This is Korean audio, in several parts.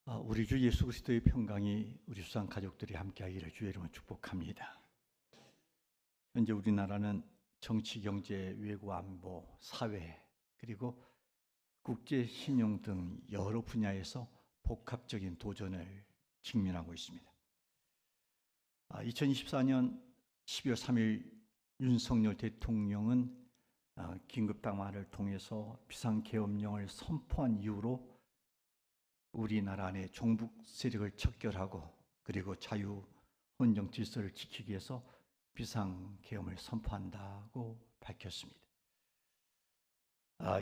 우리 주 예수 그리스도의 평강이 우리 수상 가족들이 함께하기를 주의 이름으로 축복합니다. 현재 우리나라는 정치, 경제, 외교, 안보, 사회, 그리고 국제 신용 등 여러 분야에서 복합적인 도전을 직면하고 있습니다. 2024년 12월 3일 윤석열 대통령은 긴급 당화를 통해서 비상계엄령을 선포한 이후로 우리나라 안에 종북 세력을 척결하고 그리고 자유, 헌정 질서를 지키기 위해서 비상계엄을 선포한다고 밝혔습니다.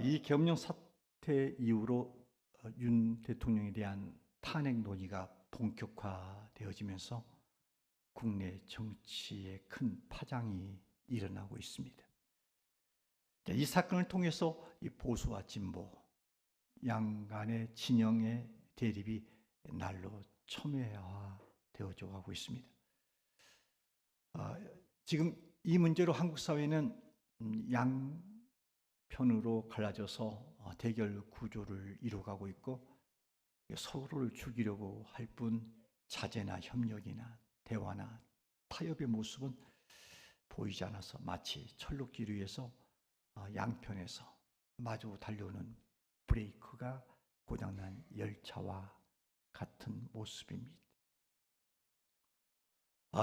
이 계엄령 사태 이후로 윤 대통령에 대한 탄핵 논의가 본격화되어지면서 국내 정치에 큰 파장이 일어나고 있습니다. 이 사건을 통해서 이 보수와 진보, 양간의 진영의 대립이 날로 첨예화되어져 가고 있습니다. 지금 이 문제로 한국 사회는 양편으로 갈라져서 대결 구조를 이루어가고 있고, 서로를 죽이려고 할 뿐 자제나 협력이나 대화나 타협의 모습은 보이지 않아서 마치 철록길 위에서 양편에서 마주 달려오는 브레이크가 고장난 열차와 같은 모습입니다.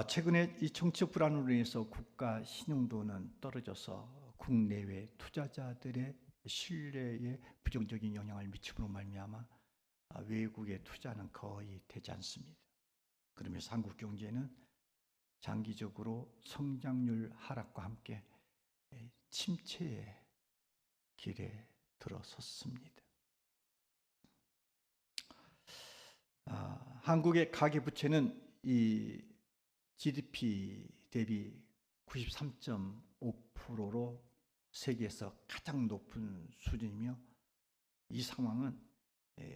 최근에 이 정치적 불안으로 인해서 국가 신용도는 떨어져서 국내외 투자자들의 신뢰에 부정적인 영향을 미침으로 말미암아 외국의 투자는 거의 되지 않습니다. 그러면서 한국 경제는 장기적으로 성장률 하락과 함께 침체의 길에 들어섰습니다. 한국의 가계부채는 이 GDP 대비 93.5%로 세계에서 가장 높은 수준이며, 이 상황은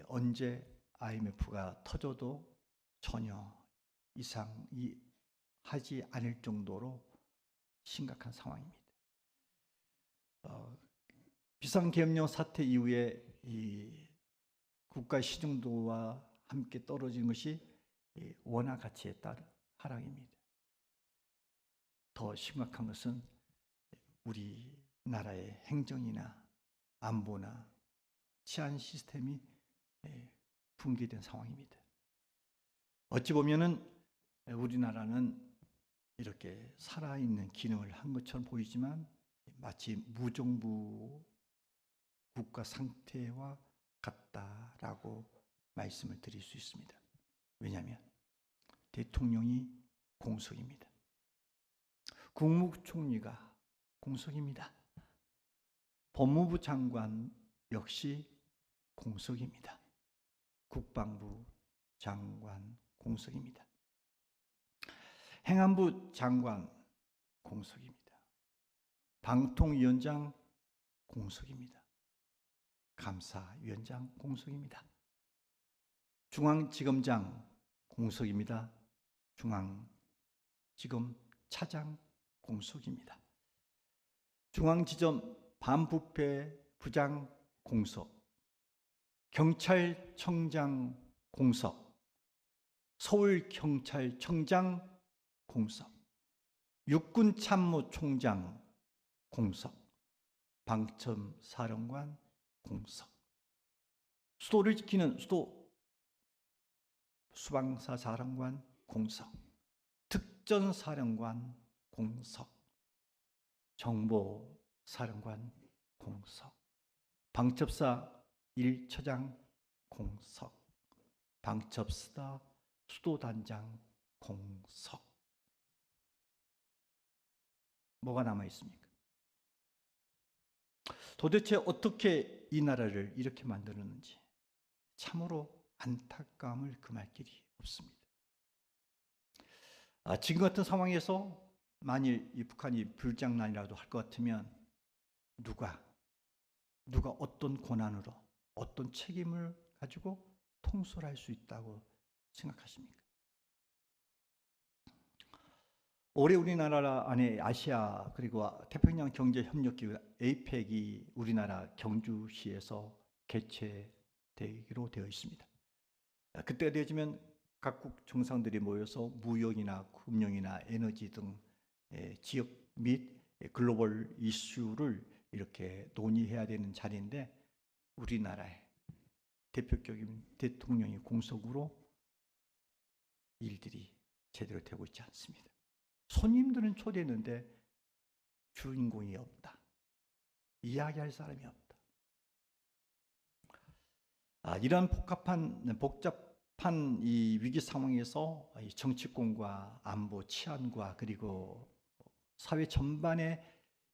언제 IMF가 터져도 전혀 이상이 하지 않을 정도로 심각한 상황입니다. 비상계엄령 사태 이후에 이 국가 신용도와 함께 떨어진 것이 원화 가치에 따른 하락입니다. 더 심각한 것은 우리나라의 행정이나 안보나 치안 시스템이 붕괴된 상황입니다. 어찌 보면은 우리나라는 이렇게 살아있는 기능을 한 것처럼 보이지만 마치 무정부 국가 상태와 같다라고 말씀을 드릴 수 있습니다. 왜냐하면 대통령이 공석입니다. 국무총리가 공석입니다. 법무부 장관 역시 공석입니다. 국방부 장관 공석입니다. 행안부 장관 공석입니다. 방통위원장 공석입니다. 감사위원장 공석입니다. 중앙지검장 공석입니다. 중앙지검 차장 공석입니다. 중앙지검 반부패 부장 공석, 경찰청장 공석, 서울경찰청장 공석, 육군참모총장 공석, 방첩사령관 공석, 수도를 지키는 수도 수방사 사령관 공석, 특전사령관 공석, 정보사령관 공석, 방첩사 1처장 공석, 방첩사 수도단장 공석. 뭐가 남아 있습니까? 도대체 어떻게 이 나라를 이렇게 만들었는지 참으로 안타까움을 금할 길이 없습니다. 지금 같은 상황에서 만일 이 북한이 불장난이라도 할 것 같으면 누가 어떤 권한으로 어떤 책임을 가지고 통솔할 수 있다고 생각하십니까? 올해 우리나라 안에 아시아 그리고 태평양 경제협력기구 APEC이 우리나라 경주시에서 개최되기로 되어 있습니다. 그때가 되어지면 각국 정상들이 모여서 무역이나 금융이나 에너지 등 지역 및 글로벌 이슈를 이렇게 논의해야 되는 자리인데, 우리나라의 대표적인 대통령이 공석으로 일들이 제대로 되고 있지 않습니다. 손님들은 초대했는데 주인공이 없다. 이야기할 사람이 없다. 이런 복잡한 이 위기 상황에서 이 정치권과 안보, 치안과 그리고 사회 전반에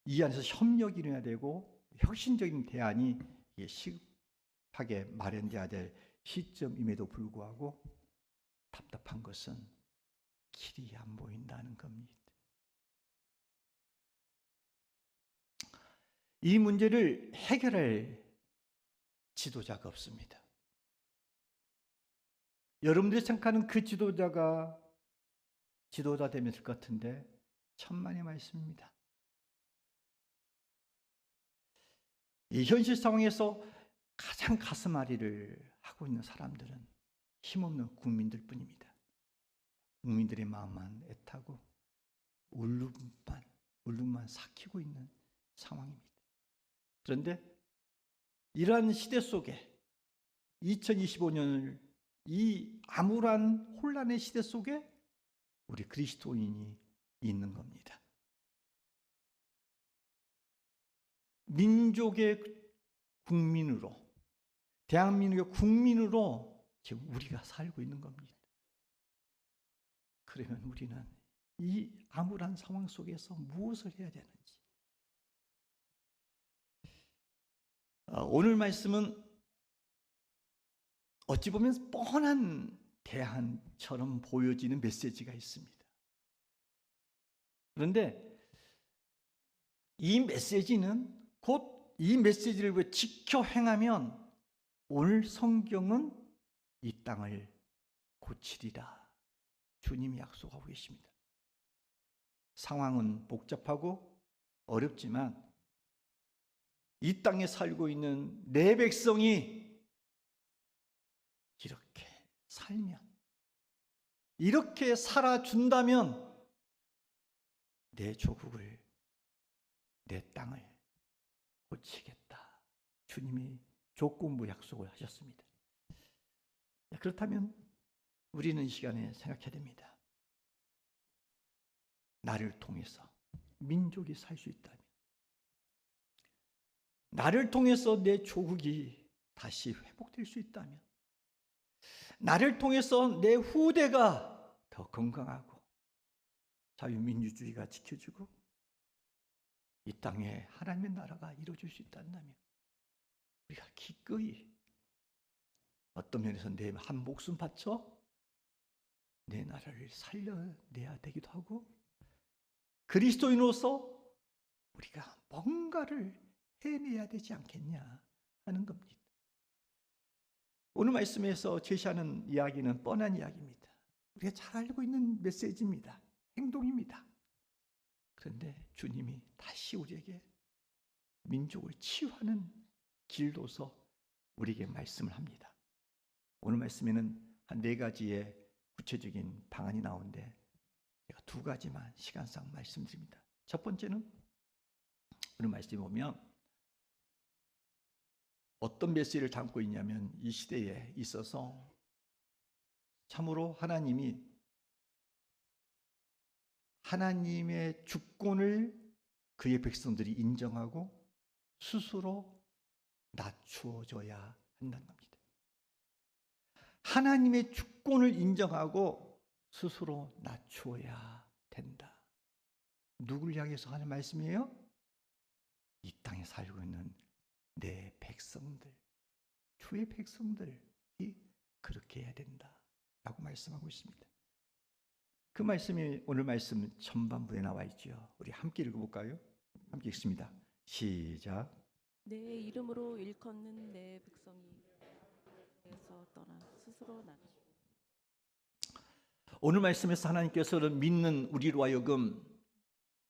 이 안에서 협력이 일어나야 되고 혁신적인 대안이 시급하게 마련돼야 될 시점임에도 불구하고 답답한 것은 길이 안 보인다는 겁니다. 이 문제를 해결할 지도자가 없습니다. 여러분들이 생각하는 그 지도자가 지도자 되면 될 것 같은데 천만의 말씀입니다. 이 현실 상황에서 가장 가슴앓이를 하고 있는 사람들은 힘없는 국민들 뿐입니다. 국민들의 마음만 애타고 울lum만 삭히고 있는 상황입니다. 그런데 이러한 시대 속에 2025년을 이 암울한 혼란의 시대 속에 우리 그리스도인이 있는 겁니다. 민족의 국민으로, 대한민국의 국민으로 지금 우리가 살고 있는 겁니다. 그러면 우리는 이 암울한 상황 속에서 무엇을 해야 되는지, 오늘 말씀은 어찌 보면 뻔한 대안처럼 보여지는 메시지가 있습니다. 그런데 이 메시지는 곧 이 메시지를 지켜 행하면 오늘 성경은 이 땅을 고치리라 주님이 약속하고 계십니다. 상황은 복잡하고 어렵지만 이 땅에 살고 있는 내 백성이 이렇게 살면, 이렇게 살아준다면 내 조국을, 내 땅을 고치겠다. 주님이 조건부 약속을 하셨습니다. 그렇다면 우리는 이 시간에 생각해야 됩니다. 나를 통해서 민족이 살 수 있다면, 나를 통해서 내 조국이 다시 회복될 수 있다면, 나를 통해서 내 후대가 더 건강하고 자유민주주의가 지켜지고 이 땅에 하나님의 나라가 이루어질 수 있다면 우리가 기꺼이 어떤 면에서 내 한 목숨 바쳐 내 나라를 살려내야 되기도 하고, 그리스도인으로서 우리가 뭔가를 해내야 되지 않겠냐 하는 겁니다. 오늘 말씀에서 제시하는 이야기는 뻔한 이야기입니다. 우리가 잘 알고 있는 메시지입니다. 행동입니다. 그런데 주님이 다시 우리에게 민족을 치유하는 길로서 우리에게 말씀을 합니다. 오늘 말씀에는 한 4가지의 구체적인 방안이 나오는데 제가 2가지만 시간상 말씀드립니다. 첫 번째는 오늘 말씀에 보면 어떤 메시지를 담고 있냐면, 이 시대에 있어서 참으로 하나님의 주권을 그의 백성들이 인정하고 스스로 낮추어져야 한다는 겁니다. 하나님의 주권을 인정하고 스스로 낮추어야 된다. 누구를 향해서 하는 말씀이에요? 이 땅에 살고 있는 내 백성들, 주의 백성들이 그렇게 해야 된다 라고 말씀하고 있습니다. 그 말씀이 오늘 말씀 전반부에 나와 있죠. 우리 함께 읽어볼까요? 함께 읽습니다. 시작. 내 이름으로 일컫는 내 백성이 에서 떠나 스스로 낮추. 오늘 말씀에서 하나님께서는 믿는 우리로 하여금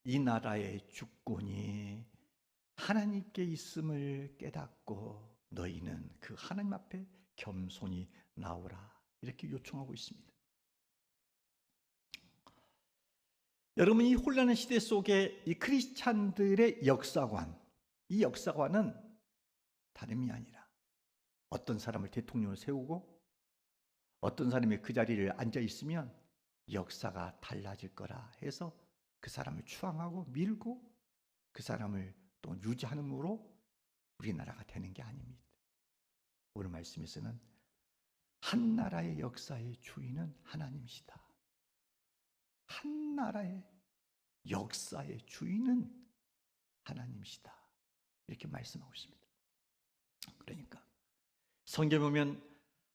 이 나라의 주권이 하나님께 있음을 깨닫고 너희는 그 하나님 앞에 겸손히 나오라 이렇게 요청하고 있습니다. 여러분, 이 혼란한 시대 속에 이 크리스찬들의 역사관, 이 역사관은 다름이 아니라 어떤 사람을 대통령으로 세우고 어떤 사람이 그 자리를 앉아 있으면 역사가 달라질 거라 해서 그 사람을 추앙하고 밀고 그 사람을 또 유지하는으로 우리나라가 되는 게 아닙니다. 오늘 말씀에서는 한 나라의 역사의 주인은 하나님이시다. 한 나라의 역사의 주인은 하나님이시다. 이렇게 말씀하고 있습니다. 그러니까 성경에 보면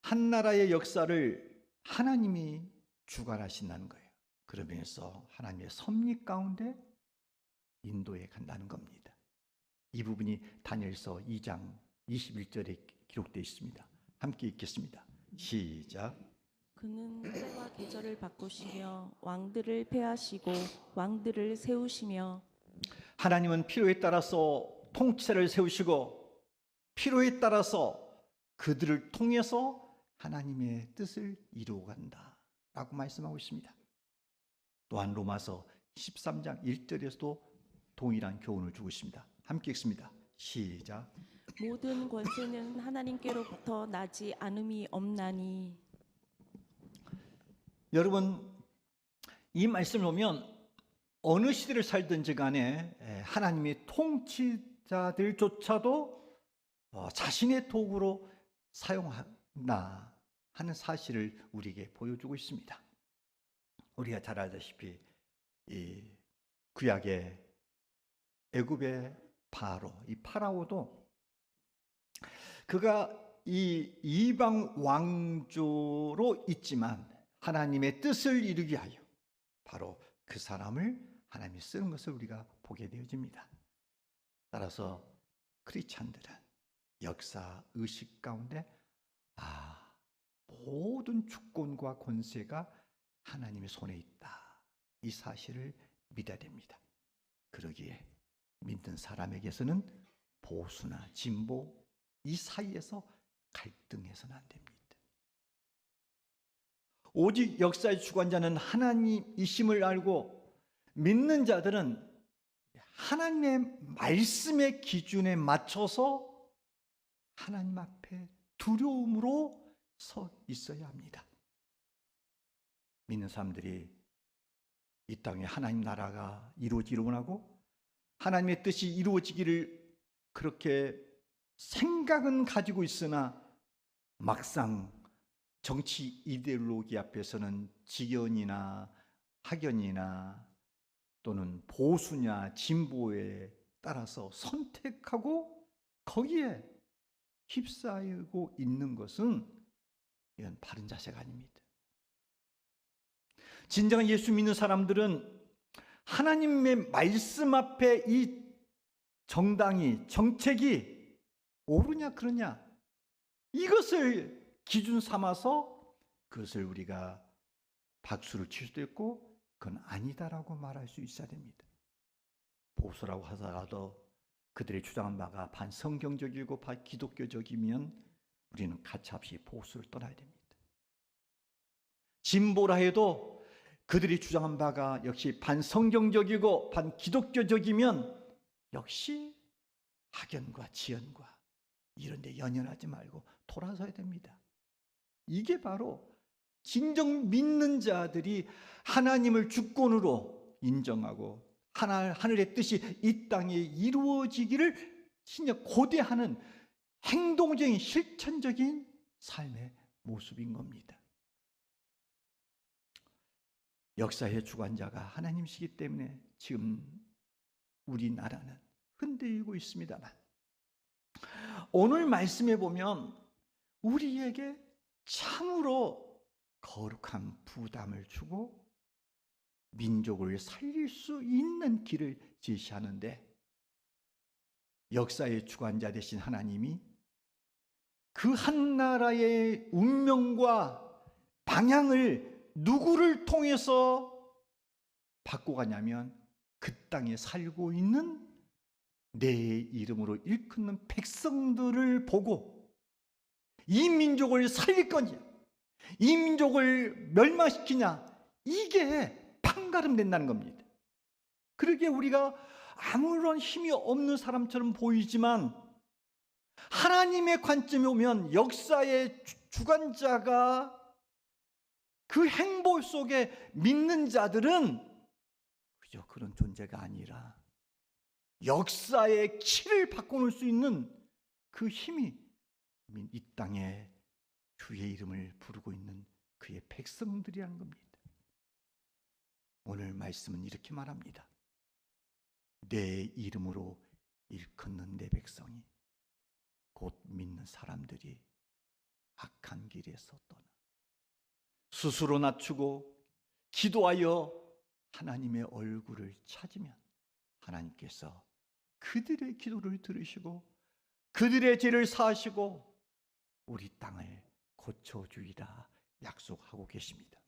한 나라의 역사를 하나님이 주관하신다는 거예요. 그러면서 하나님의 섭리 가운데 인도해 간다는 겁니다. 이 부분이 다니엘서 2장 21절에 기록되어 있습니다. 함께 읽겠습니다. 시작. 그는 때와 계절을 바꾸시며 왕들을 폐하시고 왕들을 세우시며 하나님은 필요에 따라서 통치자를 세우시고 필요에 따라서 그들을 통해서 하나님의 뜻을 이루어간다 라고 말씀하고 있습니다. 또한 로마서 13장 1절에서도 동일한 교훈을 주고 있습니다. 함께 읽습니다. 시작. 모든 권세는 하나님께로부터 나지 않음이 없나니. 여러분, 이 말씀을 보면 어느 시대를 살든지 간에 하나님의 통치자들조차도 자신의 도구로 사용한다 하는 사실을 우리에게 보여주고 있습니다. 우리가 잘 알다시피 이 구약의 애굽의 바로, 이 파라오도 그가 이 이방 왕조로 있지만 하나님의 뜻을 이루기 위하여 바로 그 사람을 하나님이 쓰는 것을 우리가 보게 되어집니다. 따라서 크리스찬들은 역사 의식 가운데 모든 주권과 권세가 하나님의 손에 있다, 이 사실을 믿어야 됩니다. 그러기에 믿는 사람에게서는 보수나 진보 이 사이에서 갈등해서는 안 됩니다. 오직 역사의 주관자는 하나님이심을 알고 믿는 자들은 하나님의 말씀의 기준에 맞춰서 하나님 앞에 두려움으로 서 있어야 합니다. 믿는 사람들이 이 땅에 하나님 나라가 이루어지기를 원하고 하나님의 뜻이 이루어지기를 그렇게 생각은 가지고 있으나 막상 정치 이데올로기 앞에서는 직연이나 학연이나 또는 보수냐 진보에 따라서 선택하고 거기에 휩싸이고 있는 것은 이건 바른 자세가 아닙니다. 진정한 예수 믿는 사람들은 하나님의 말씀 앞에 이 정당이 정책이 옳으냐 그러냐 이것을 기준 삼아서 그것을 우리가 박수를 칠 수도 있고 그건 아니다라고 말할 수 있어야 됩니다. 보수라고 하더라도 그들의 주장한 바가 반성경적이고 반기독교적이면 우리는 가차없이 보수를 떠나야 됩니다. 진보라 해도 그들이 주장한 바가 역시 반성경적이고 반기독교적이면 역시 학연과 지연과 이런 데 연연하지 말고 돌아서야 됩니다. 이게 바로 진정 믿는 자들이 하나님을 주권으로 인정하고 하늘의 뜻이 이 땅에 이루어지기를 진짜 고대하는 행동적인 실천적인 삶의 모습인 겁니다. 역사의 주관자가 하나님이시기 때문에 지금 우리나라는 흔들리고 있습니다만 오늘 말씀에 보면 우리에게 참으로 거룩한 부담을 주고 민족을 살릴 수 있는 길을 제시하는데 역사의 주관자 되신 하나님이 그 한 나라의 운명과 방향을 누구를 통해서 바꿔가냐면 그 땅에 살고 있는 내 이름으로 일컫는 백성들을 보고 이 민족을 살릴 거냐 이 민족을 멸망시키냐, 이게 판가름된다는 겁니다. 그러기에 우리가 아무런 힘이 없는 사람처럼 보이지만 하나님의 관점에 오면 역사의 주관자가 그 행보 속에 믿는 자들은 그저 그런 존재가 아니라 역사의 키를 바꿔놓을 수 있는 그 힘이 이 땅에 주의 이름을 부르고 있는 그의 백성들이라는 겁니다. 오늘 말씀은 이렇게 말합니다. 내 이름으로 일컫는 내 백성이, 곧 믿는 사람들이 악한 길에서 떠나 스스로 낮추고 기도하여 하나님의 얼굴을 찾으면 하나님께서 그들의 기도를 들으시고 그들의 죄를 사하시고 우리 땅을 고쳐주리라 약속하고 계십니다.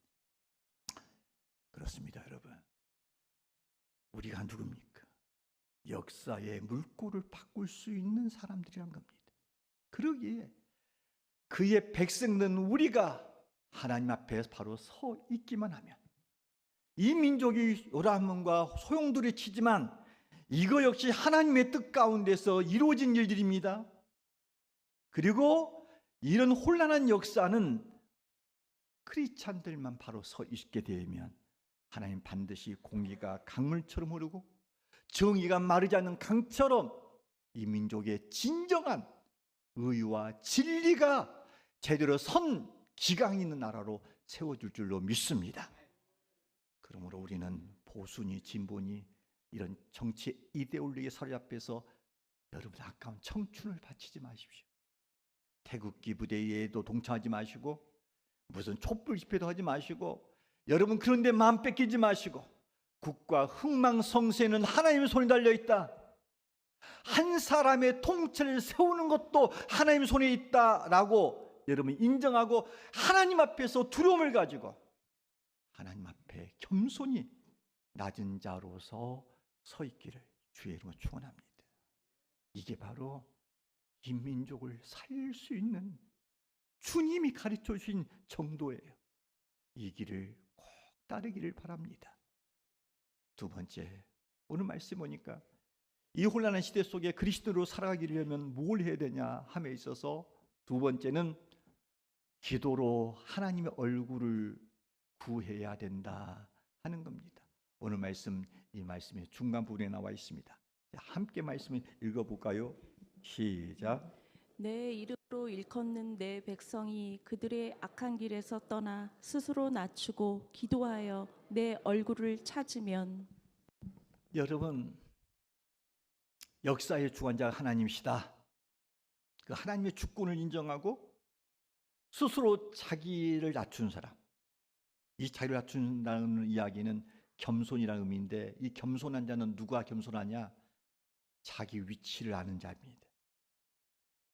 그렇습니다, 여러분. 우리가 누굽니까? 역사의 물꼬를 바꿀 수 있는 사람들이란 겁니다. 그러기에 그의 백성된 우리가 하나님 앞에 바로 서 있기만 하면, 이 민족이 요람과 소용돌이 치지만 이거 역시 하나님의 뜻 가운데서 이루어진 일들입니다. 그리고 이런 혼란한 역사는 크리스찬들만 바로 서 있게 되면 하나님 반드시 공기가 강물처럼 흐르고 정의가 마르지 않는 강처럼 이 민족의 진정한 의와 진리가 제대로 선 기강이 있는 나라로 세워줄 줄로 믿습니다. 그러므로 우리는 보수니 진보니 이런 정치 이데올로기에 사로잡혀서 여러분 아까운 청춘을 바치지 마십시오. 태극기 부대에도 동참하지 마시고 무슨 촛불 집회도 하지 마시고 여러분 그런데 마음 뺏기지 마시고 국가 흥망성쇠는 하나님의 손에 달려있다. 한 사람의 통치를 세우는 것도 하나님의 손에 있다라고 여러분 인정하고 하나님 앞에서 두려움을 가지고 하나님 앞에 겸손히 낮은 자로서 서 있기를 주의 이름으로 축원합니다. 이게 바로 이 민족을 살릴 수 있는 주님이 가르쳐 주신 정도예요. 이 길을 꼭 따르기를 바랍니다. 두 번째, 오늘 말씀 보니까 이 혼란한 시대 속에 그리스도로 살아가기려면 뭘 해야 되냐 함에 있어서 두 번째는 기도로 하나님의 얼굴을 구해야 된다 하는 겁니다. 오늘 말씀, 이 말씀의 중간 부분에 나와 있습니다. 함께 말씀을 읽어볼까요? 시작. 내 이름으로 일컫는 내 백성이 그들의 악한 길에서 떠나 스스로 낮추고 기도하여 내 얼굴을 찾으면. 여러분, 역사의 주관자가 하나님이시다. 그 하나님의 주권을 인정하고 스스로 자기를 낮춘 사람, 이 자기를 낮춘다는 이야기는 겸손이라는 의미인데, 이 겸손한 자는 누가 겸손하냐? 자기 위치를 아는 자입니다.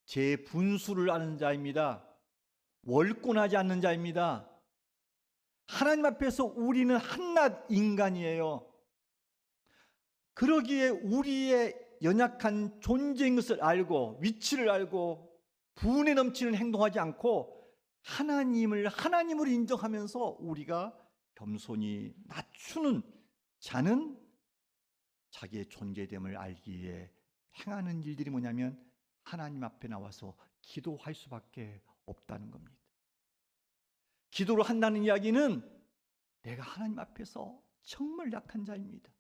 제 분수를 아는 자입니다. 월권하지 않는 자입니다. 하나님 앞에서 우리는 한낱 인간이에요. 그러기에 우리의 연약한 존재인 것을 알고 위치를 알고 분에 넘치는 행동하지 않고 하나님을 하나님으로 인정하면서 우리가 겸손히 낮추는 자는 자기의 존재됨을 알기에 행하는 일들이 뭐냐면 하나님 앞에 나와서 기도할 수밖에 없다는 겁니다. 기도를 한다는 이야기는 내가 하나님 앞에서 정말 약한 자입니다.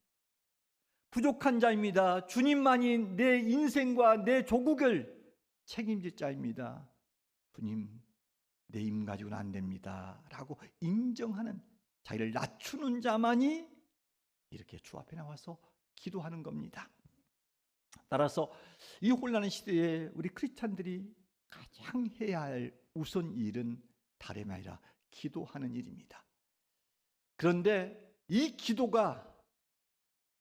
부족한 자입니다. 주님만이 내 인생과 내 조국을 책임질 자입니다. 주님, 내 힘 가지고는 안 됩니다 라고 인정하는, 자기를 낮추는 자만이 이렇게 주 앞에 나와서 기도하는 겁니다. 따라서 이 혼란한 시대에 우리 크리스찬들이 가장 해야 할 우선 일은 다름이 아니라 기도하는 일입니다. 그런데 이 기도가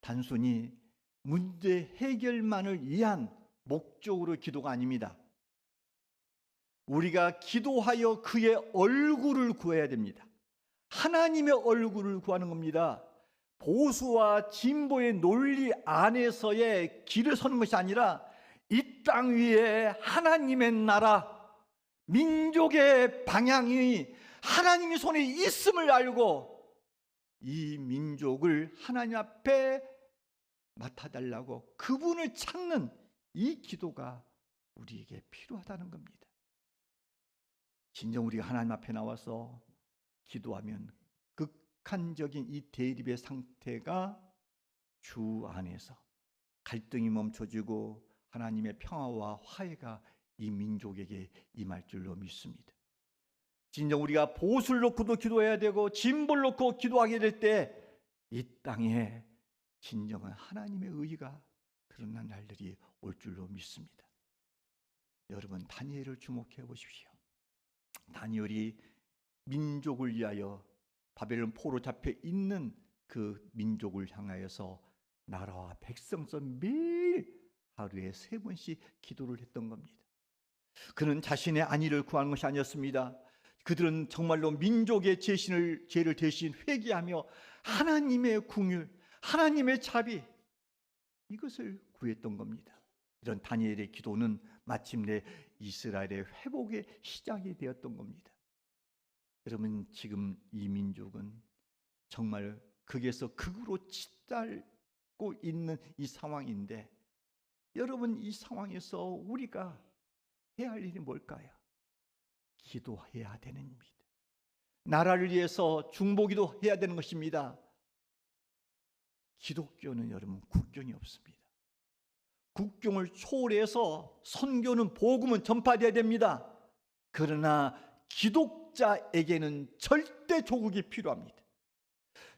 단순히 문제 해결만을 위한 목적으로 기도가 아닙니다. 우리가 기도하여 그의 얼굴을 구해야 됩니다. 하나님의 얼굴을 구하는 겁니다. 보수와 진보의 논리 안에서의 길을 서는 것이 아니라 이 땅 위에 하나님의 나라, 민족의 방향이 하나님이 손에 있음을 알고 이 민족을 하나님 앞에 맡아달라고 그분을 찾는 이 기도가 우리에게 필요하다는 겁니다. 진정 우리가 하나님 앞에 나와서 기도하면 극한적인 이 대립의 상태가 주 안에서 갈등이 멈춰지고 하나님의 평화와 화해가 이 민족에게 임할 줄로 믿습니다. 진정 우리가 보수를 놓고도 기도해야 되고 진보를 놓고 기도하게 될 때 이 땅에 진정한 하나님의 의가 드러난 날들이 올 줄로 믿습니다. 여러분, 다니엘을 주목해 보십시오. 다니엘이 민족을 위하여 바벨론 포로 잡혀 있는 그 민족을 향하여서 나라와 백성서 매일 하루에 3번씩 기도를 했던 겁니다. 그는 자신의 안위를 구하는 것이 아니었습니다. 그들은 정말로 민족의 죄를 대신 회개하며 하나님의 긍휼, 하나님의 자비, 이것을 구했던 겁니다. 이런 다니엘의 기도는 마침내 이스라엘의 회복의 시작이 되었던 겁니다. 여러분, 지금 이 민족은 정말 극에서 극으로 치달고 있는 이 상황인데, 여러분, 이 상황에서 우리가 해야 할 일이 뭘까요? 기도해야 되는 일입니다. 나라를 위해서 중보기도 해야 되는 것입니다. 기독교는 여러분 국경이 없습니다. 국경을 초월해서 선교는 복음은 전파되어야 됩니다. 그러나 기독자에게는 절대 조국이 필요합니다.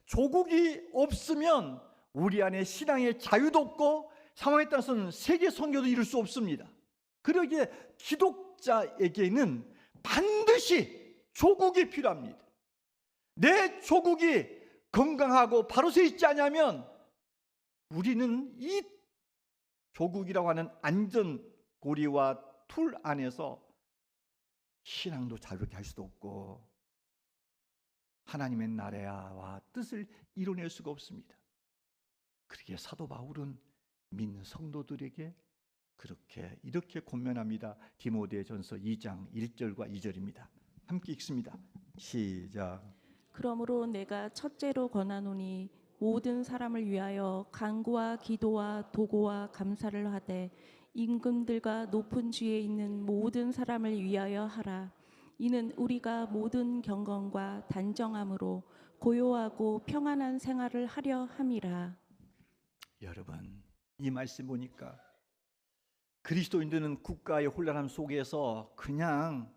조국이 없으면 우리 안에 신앙의 자유도 없고 상황에 따라서는 세계 선교도 이룰 수 없습니다. 그러기에 기독자에게는 반드시 조국이 필요합니다. 내 조국이 건강하고 바로 서 있지 않으면 우리는 이 조국이라고 하는 안전고리와 틀 안에서 신앙도 자유롭게 할 수도 없고 하나님의 나라와 뜻을 이뤄낼 수가 없습니다. 그러기에 사도 바울은 믿는 성도들에게 이렇게 권면합니다. 디모데전서 2장 1절과 2절입니다. 함께 읽습니다. 시작. 그러므로 내가 첫째로 권하노니 모든 사람을 위하여 간구와 기도와 도고와 감사를 하되 임금들과 높은 지위에 있는 모든 사람을 위하여 하라. 이는 우리가 모든 경건과 단정함으로 고요하고 평안한 생활을 하려 함이라. 여러분, 이 말씀 보니까 그리스도인들은 국가의 혼란함 속에서 그냥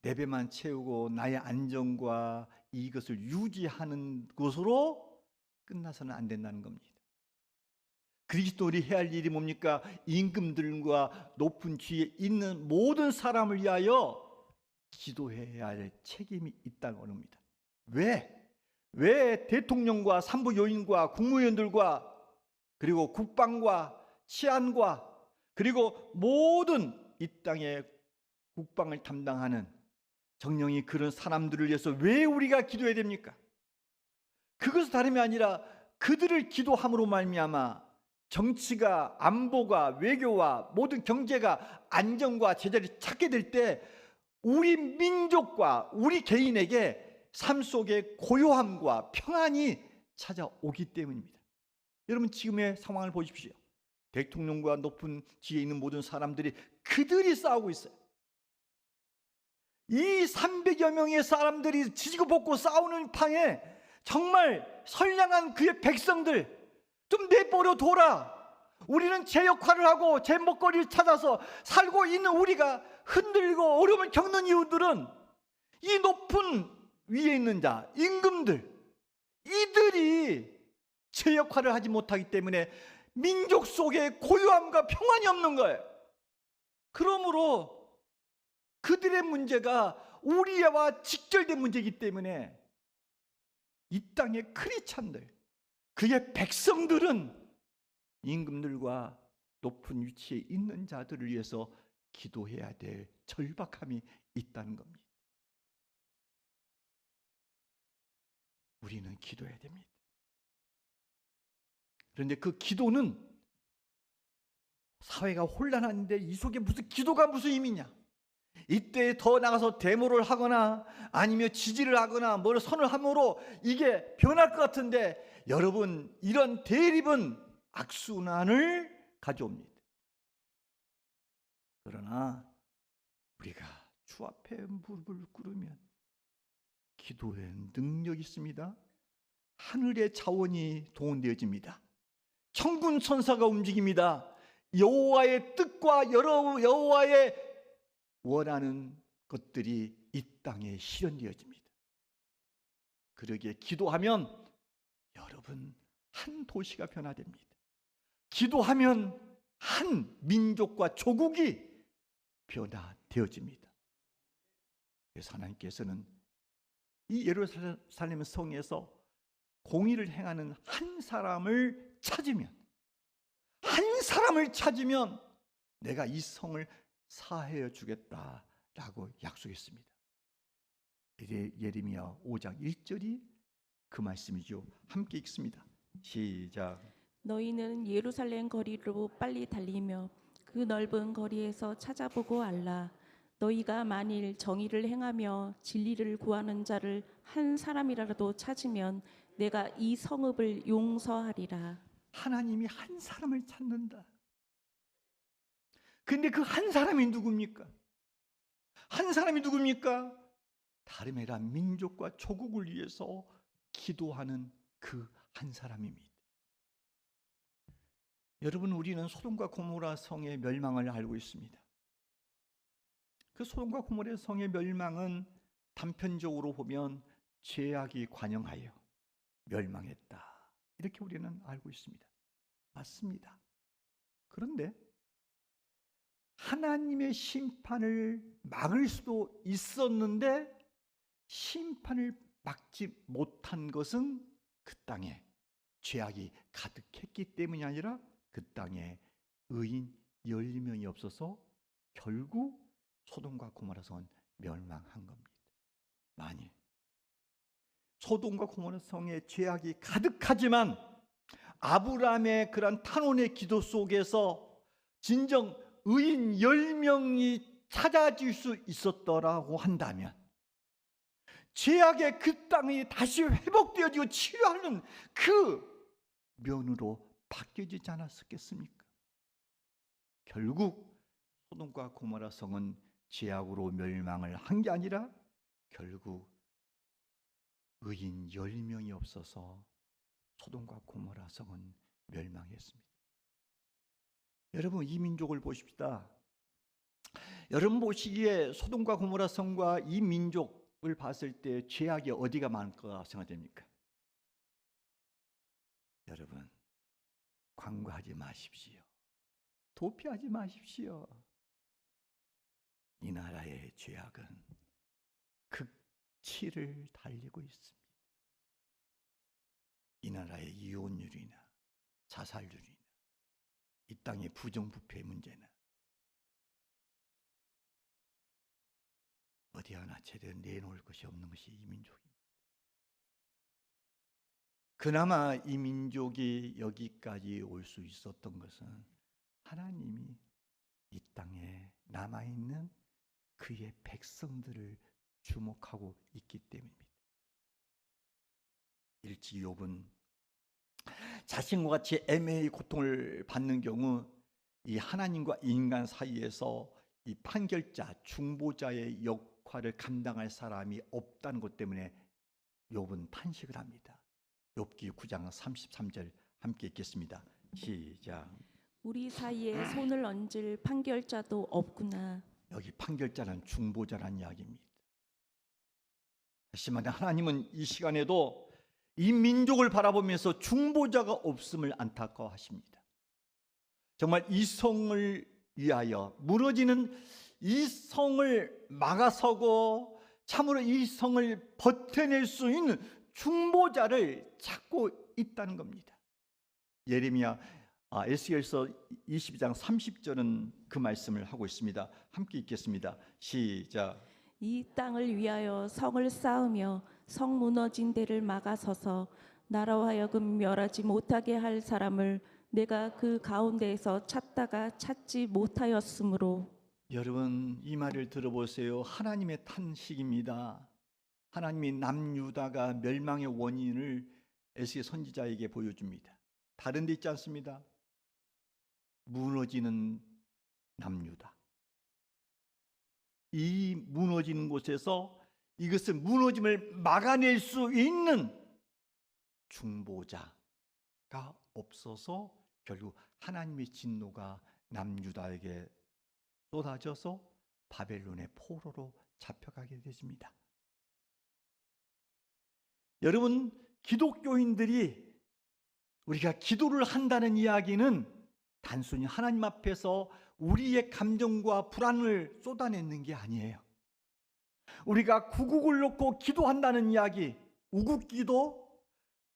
내 배만 채우고 나의 안정과 이것을 유지하는 것으로 끝나서는 안 된다는 겁니다. 그리스도인이 해야 할 일이 뭡니까? 임금들과 높은 지위에 있는 모든 사람을 위하여 기도해야 할 책임이 있다고 합니다. 왜 대통령과 산부 요인과 국무위원들과 그리고 국방과 치안과 그리고 모든 이 땅의 국방을 담당하는 정령이 그런 사람들을 위해서 왜 우리가 기도해야 됩니까? 그것은 다름이 아니라 그들을 기도함으로 말미암아 정치가, 안보가, 외교와 모든 경제가 안정과 제자리를 찾게 될 때 우리 민족과 우리 개인에게 삶 속에 고요함과 평안이 찾아오기 때문입니다. 여러분, 지금의 상황을 보십시오. 대통령과 높은 지위에 있는 모든 사람들이 그들이 싸우고 있어요. 이 300여 명의 사람들이 지지고 볶고 싸우는 판에 정말 선량한 그의 백성들 좀 내버려 둬라. 우리는 제 역할을 하고 제 먹거리를 찾아서 살고 있는 우리가 흔들리고 어려움을 겪는 이유들은 이 높은 위에 있는 자, 임금들, 이들이 제 역할을 하지 못하기 때문에 민족 속에 고요함과 평안이 없는 거예요. 그러므로 그들의 문제가 우리와 직결된 문제이기 때문에 이 땅의 크리스찬들, 그의 백성들은 임금들과 높은 위치에 있는 자들을 위해서 기도해야 될 절박함이 있다는 겁니다. 우리는 기도해야 됩니다. 그런데 그 기도는 사회가 혼란한데 이 속에 무슨 기도가 무슨 의미냐? 이때 더 나가서 데모를 하거나 아니면 지지를 하거나 뭘 선을 함으로 이게 변할 것 같은데, 여러분, 이런 대립은 악순환을 가져옵니다. 그러나 우리가 주 앞에 무릎을 꿇으면 기도에 능력이 있습니다. 하늘의 자원이 동원되어집니다. 천군 천사가 움직입니다. 여호와의 뜻과 여호와의 원하는 것들이 이 땅에 실현되어집니다. 그러기에 기도하면 여러분, 한 도시가 변화됩니다. 기도하면 한 민족과 조국이 변화되어집니다. 그래서 하나님께서는 이 예루살렘 성에서 공의를 행하는 한 사람을 찾으면 내가 이 성을 사하여 주겠다라고 약속했습니다. 예레미야 5장 1절이 그 말씀이죠. 함께 읽습니다. 시작. 너희는 예루살렘 거리로 빨리 달리며 그 넓은 거리에서 찾아보고 알라. 너희가 만일 정의를 행하며 진리를 구하는 자를 한 사람이라도 찾으면 내가 이 성읍을 용서하리라. 하나님이 한 사람을 찾는다. 근데 그 한 사람이 누굽니까? 한 사람이 누굽니까? 다름 아니라 민족과 조국을 위해서 기도하는 그 한 사람입니다. 여러분, 우리는 소돔과 고모라 성의 멸망을 알고 있습니다. 그 소돔과 고모라 성의 멸망은 단편적으로 보면 죄악이 관영하여 멸망했다, 이렇게 우리는 알고 있습니다. 맞습니다. 그런데 하나님의 심판을 막을 수도 있었는데 심판을 막지 못한 것은 그 땅에 죄악이 가득했기 때문이 아니라 그 땅에 의인 10명이 없어서 결국 소돔과 고모라 성은 멸망한 겁니다. 만일 소돔과 고모라 성에 죄악이 가득하지만 아브라함의 그런 탄원의 기도 속에서 진정 의인 10명이 찾아질 수 있었더라고 한다면 죄악의 그 땅이 다시 회복되어지고 치유하는 그 면으로 바뀌어지지 않았겠습니까? 결국 소돔과 고모라 성은 죄악으로 멸망을 한 게 아니라 결국 의인 10명이 없어서 소돔과 고모라 성은 멸망했습니다. 여러분, 이 민족을 보십시다. 여러분 보시기에 소돔과 고모라 성과 이 민족을 봤을 때 죄악이 어디가 많을 거라 생각됩니까? 여러분, 광고하지 마십시오. 도피하지 마십시오. 이 나라의 죄악은 극치를 달리고 있습니다. 이 나라의 이혼율이나 자살률이나 이 땅의 부정부패 문제나 어디 하나 제대로 내놓을 것이 없는 것이 이 민족입니다. 그나마 이 민족이 여기까지 올 수 있었던 것은 하나님이 이 땅에 남아있는 그의 백성들을 주목하고 있기 때문입니다. 일찍 욥은 자신과 같이 애매히 고통을 받는 경우 이 하나님과 인간 사이에서 이 판결자, 중보자의 역할을 감당할 사람이 없다는 것 때문에 욥은 탄식을 합니다. 욥기 9장 33절 함께 읽겠습니다. 시작. 우리 사이에 손을 얹을 판결자도 없구나. 여기 판결자는 중보자라는 이야기입니다. 다시 말해 하나님은 이 시간에도 이 민족을 바라보면서 중보자가 없음을 안타까워하십니다. 정말 이 성을 위하여 무너지는 이 성을 막아서고 참으로 이 성을 버텨낼 수 있는 중보자를 찾고 있다는 겁니다. 예레미야 에스겔서 22장 30절은 그 말씀을 하고 있습니다. 함께 읽겠습니다. 시작. 이 땅을 위하여 성을 쌓으며 성 무너진 데를 막아서서 나라와 하여금 멸하지 못하게 할 사람을 내가 그 가운데에서 찾다가 찾지 못하였으므로. 여러분, 이 말을 들어보세요. 하나님의 탄식입니다. 하나님이 남유다가 멸망의 원인을 에스겔 선지자에게 보여줍니다. 다른 데 있지 않습니다. 무너지는 남유다. 이 무너지는 곳에서 이것을 무너짐을 막아낼 수 있는 중보자가 없어서 결국 하나님의 진노가 남유다에게 쏟아져서 바벨론의 포로로 잡혀가게 되십니다. 여러분, 기독교인들이 우리가 기도를 한다는 이야기는 단순히 하나님 앞에서 우리의 감정과 불안을 쏟아내는 게 아니에요. 우리가 구국을 놓고 기도한다는 이야기, 우국기도,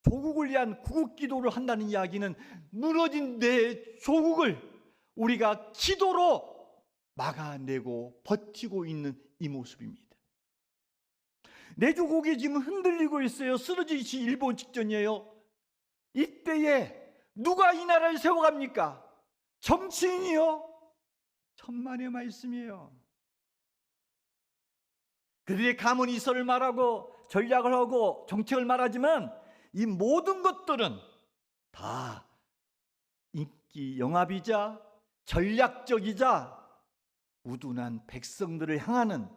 조국을 위한 구국기도를 한다는 이야기는 무너진 내 조국을 우리가 기도로 막아내고 버티고 있는 이 모습입니다. 내 조국이 지금 흔들리고 있어요. 쓰러지기 일본 직전이에요. 이때에 누가 이 나라를 세워갑니까? 정치인이요? 천만의 말씀이에요. 그들의 가문이설을 말하고 전략을 하고 정책을 말하지만 이 모든 것들은 다 인기 영합이자 전략적이자 우둔한 백성들을 향하는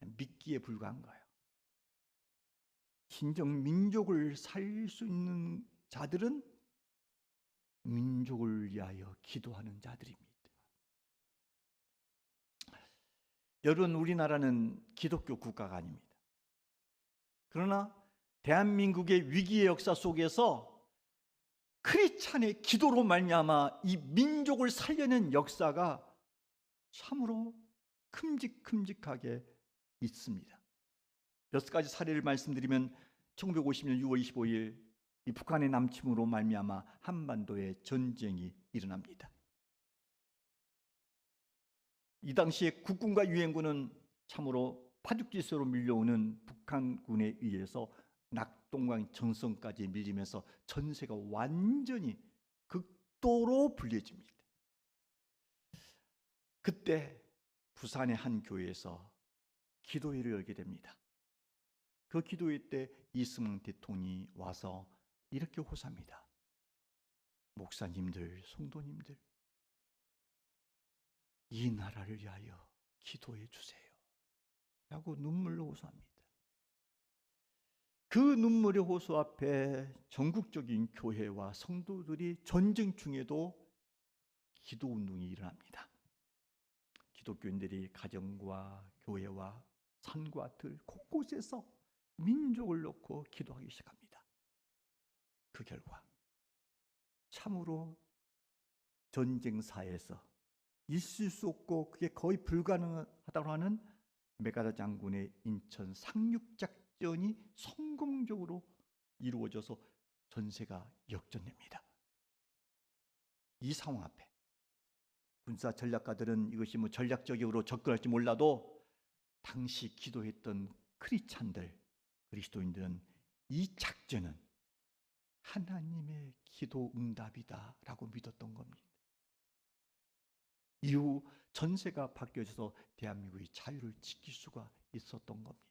미끼에 불과한 거예요. 진정 민족을 살릴 수 있는 자들은 민족을 위하여 기도하는 자들입니다. 여러분, 우리나라는 기독교 국가가 아닙니다. 그러나 대한민국의 위기의 역사 속에서 크리스찬의 기도로 말미암아 이 민족을 살려낸 역사가 참으로 큼직큼직하게 있습니다. 몇 가지 사례를 말씀드리면 1950년 6월 25일 이 북한의 남침으로 말미암아 한반도에 전쟁이 일어납니다. 이 당시에 국군과 유엔군은 참으로 파죽지세로 밀려오는 북한군에 의해서 낙동강 전선까지 밀리면서 전세가 완전히 극도로 불리해집니다. 그때 부산의 한 교회에서 기도회를 열게 됩니다. 그 기도회 때 이승만 대통령이 와서 이렇게 호소합니다. 목사님들, 성도님들, 이 나라를 위하여 기도해 주세요 라고 눈물로 호소합니다. 그 눈물의 호소 앞에 전국적인 교회와 성도들이 전쟁 중에도 기도운동이 일어납니다. 기독교인들이 가정과 교회와 산과 들 곳곳에서 민족을 놓고 기도하기 시작합니다. 그 결과 참으로 전쟁사에서 있을 수 없고 그게 거의 불가능하다고 하는 메가다 장군의 인천 상륙작전이 성공적으로 이루어져서 전세가 역전됩니다. 이 상황 앞에 군사 전략가들은 이것이 전략적으로 접근할지 몰라도 당시 기도했던 크리스찬들, 그리스도인들은 이 작전은 하나님의 기도 응답이다라고 믿었던 겁니다. 이후 전세가 바뀌어져서 대한민국의 자유를 지킬 수가 있었던 겁니다.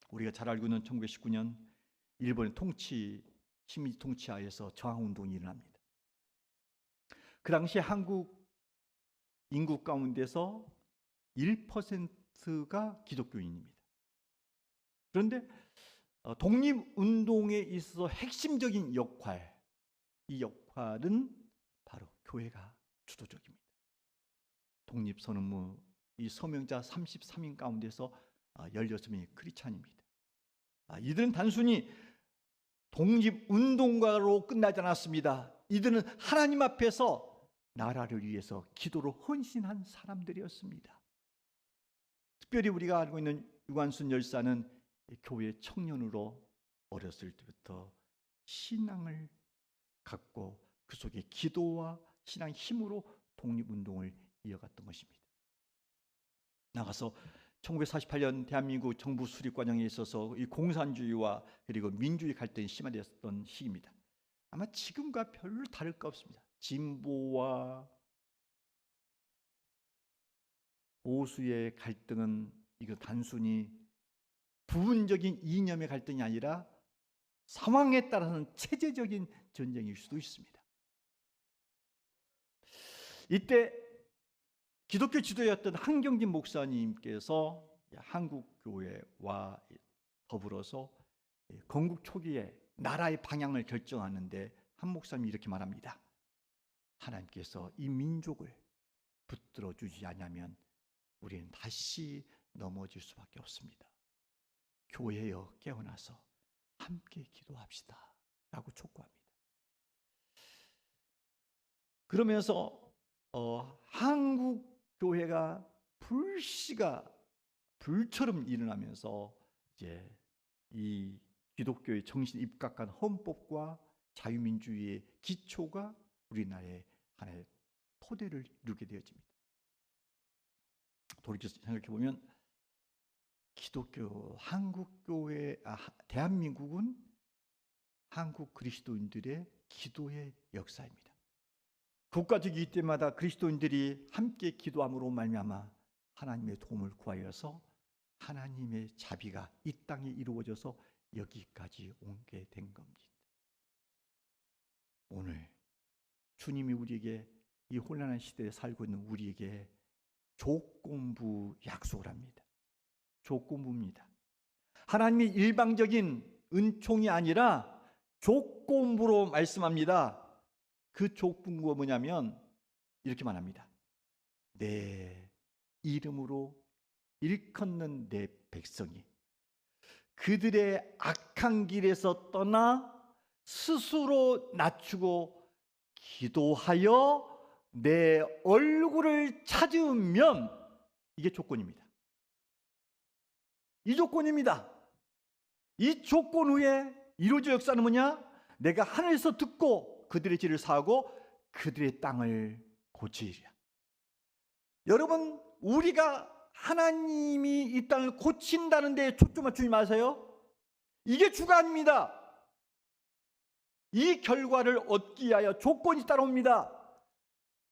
우리가 잘 알고 있는 1919년 일본의 식민지 통치하에서 저항운동이 일어납니다. 그 당시 한국 인구 가운데서 1%가 기독교인입니다. 그런데 독립운동에 있어서 핵심적인 역할, 이 역할은 바로 교회가 주도적입니다. 독립선언문 이 서명자 33인 가운데서 16명이 크리스찬입니다. 이들은 단순히 독립운동가로 끝나지 않았습니다. 이들은 하나님 앞에서 나라를 위해서 기도로 헌신한 사람들이었습니다. 특별히 우리가 알고 있는 유관순 열사는 교회 청년으로 어렸을 때부터 신앙을 갖고 그 속에 기도와 신앙의 힘으로 독립운동을 이어갔던 것입니다. 나가서 1948년 대한민국 정부 수립 과정에 있어서 이 공산주의와 그리고 민주주의 갈등이 심화되었던 시기입니다. 아마 지금과 별로 다를 거 없습니다. 진보와 보수의 갈등은 이거 단순히 부분적인 이념의 갈등이 아니라 상황에 따라서는 체제적인 전쟁일 수도 있습니다. 이때 기독교 지도였던 한경진 목사님께서 한국 교회와 더불어서 건국 초기에 나라의 방향을 결정하는데 한 목사님이 이렇게 말합니다. 하나님께서 이 민족을 붙들어 주지 않으면 우리는 다시 넘어질 수밖에 없습니다. 교회여 깨어나서 함께 기도합시다 라고 촉구합니다. 그러면서 한국 교회가 불씨가 불처럼 일어나면서 이제 이 기독교의 정신 입각한 헌법과 자유민주주의의 기초가 우리나라의 하나의 토대를 이루게 되어집니다. 돌이켜 생각해 보면 기독교 한국교회 대한민국은 한국 그리스도인들의 기도의 역사입니다. 국가주기 때마다 그리스도인들이 함께 기도함으로 말미암아 하나님의 도움을 구하여서 하나님의 자비가 이 땅에 이루어져서 여기까지 오게 된 겁니다. 오늘 주님이 우리에게 이 혼란한 시대에 살고 있는 우리에게 조건부 약속을 합니다. 조건부입니다. 하나님이 일방적인 은총이 아니라 조건부로 말씀합니다. 그 조건부가 뭐냐면 이렇게 말합니다. 내 이름으로 일컫는 내 백성이 그들의 악한 길에서 떠나 스스로 낮추고 기도하여 내 얼굴을 찾으면 이게 조건입니다. 이 조건입니다. 이 조건 후에 이루어질 역사는 뭐냐? 내가 하늘에서 듣고 그들의 죄를 사하고 그들의 땅을 고치리라. 여러분, 우리가 하나님이 이 땅을 고친다는 데 초점 맞추지 마세요. 이게 주가 아닙니다. 이 결과를 얻기 위하여 조건이 따라옵니다.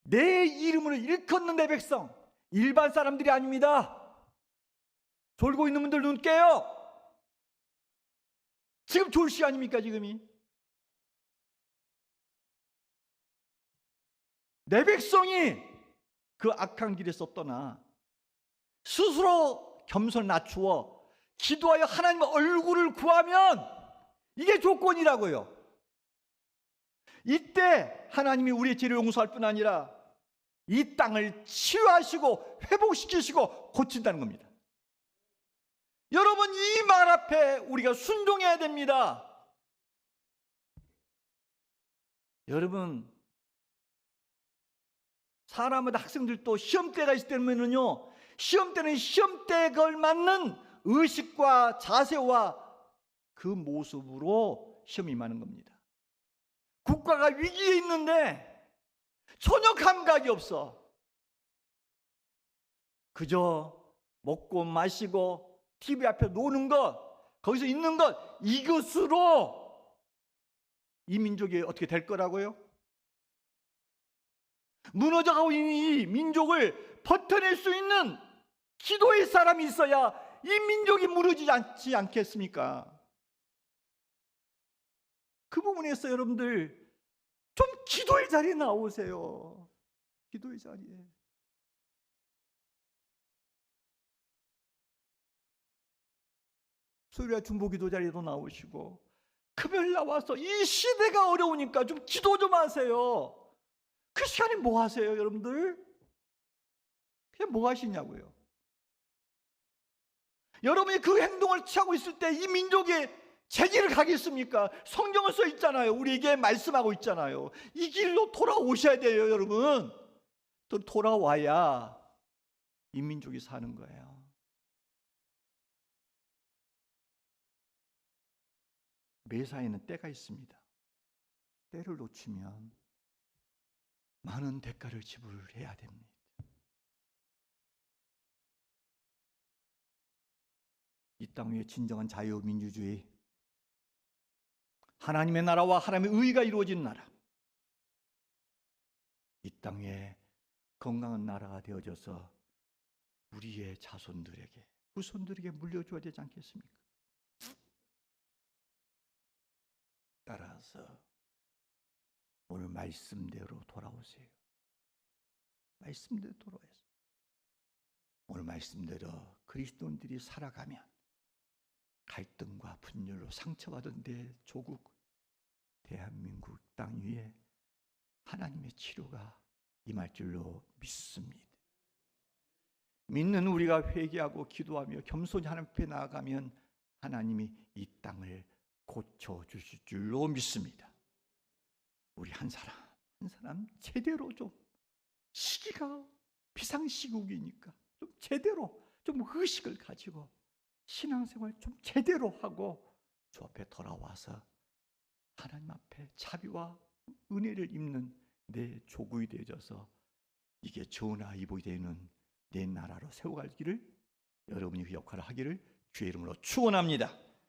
내 이름으로 일컫는 내 백성, 일반 사람들이 아닙니다. 졸고 있는 분들 눈 깨요. 지금 졸 시간입니까? 지금이 내 백성이 그 악한 길에서 떠나 스스로 겸손을 낮추어 기도하여 하나님의 얼굴을 구하면 이게 조건이라고요. 이때 하나님이 우리의 죄를 용서할 뿐 아니라 이 땅을 치유하시고 회복시키시고 고친다는 겁니다. 여러분, 이 말 앞에 우리가 순종해야 됩니다. 여러분, 사람마다 학생들도 시험대가 있을 때면은요, 시험 때는 시험대에 걸맞는 의식과 자세와 그 모습으로 시험이 임하는 겁니다. 국가가 위기에 있는데 전혀 감각이 없어. 그저 먹고 마시고 TV 앞에 노는 것, 거기서 있는 것, 이것으로 이 민족이 어떻게 될 거라고요? 무너져가고 있는 이 민족을 버텨낼 수 있는 기도의 사람이 있어야 이 민족이 무너지지 않겠습니까? 그 부분에서 여러분들 좀 기도의 자리에 나오세요. 기도의 자리에. 수요일에 중보기도 자리에도 나오시고 금요일 나와서 이 시대가 어려우니까 좀 기도 좀 하세요. 그 시간에 뭐 하세요, 여러분들? 그냥 뭐 하시냐고요. 여러분이 그 행동을 취하고 있을 때 이 민족이 제 길을 가겠습니까? 성경은 써 있잖아요. 우리에게 말씀하고 있잖아요. 이 길로 돌아오셔야 돼요, 여러분. 또 돌아와야 이 민족이 사는 거예요. 매사에는 때가 있습니다. 때를 놓치면 많은 대가를 지불해야 됩니다. 이 땅 위에 진정한 자유민주주의, 하나님의 나라와 하나님의 의가 이루어진 나라, 이 땅에 건강한 나라가 되어져서 우리의 자손들에게, 후손들에게 물려줘야 되지 않겠습니까? 따라서 오늘 말씀대로 돌아오세요. 말씀대로 돌아오세요. 오늘 말씀대로 그리스도인들이 살아가면 갈등과 분열로 상처받은 내 조국 대한민국 땅 위에 하나님의 치료가 임할 줄로 믿습니다. 믿는 우리가 회개하고 기도하며 겸손히 하나님 앞에 나아가면 하나님이 이 땅을 고쳐주실 줄로 믿습니다. 우리 한 사람 제대로 좀, 시기가 비상시국이니까 좀 제대로 좀 의식을 가지고 신앙생활 좀 제대로 하고 주 앞에 돌아와서 하나님 앞에 자비와 은혜를 입는 내 조국이 되어져서 이게 전하 이복이 되는 내 나라로 세워갈 길을, 여러분이 그 역할을 하기를 주의 이름으로 축원합니다.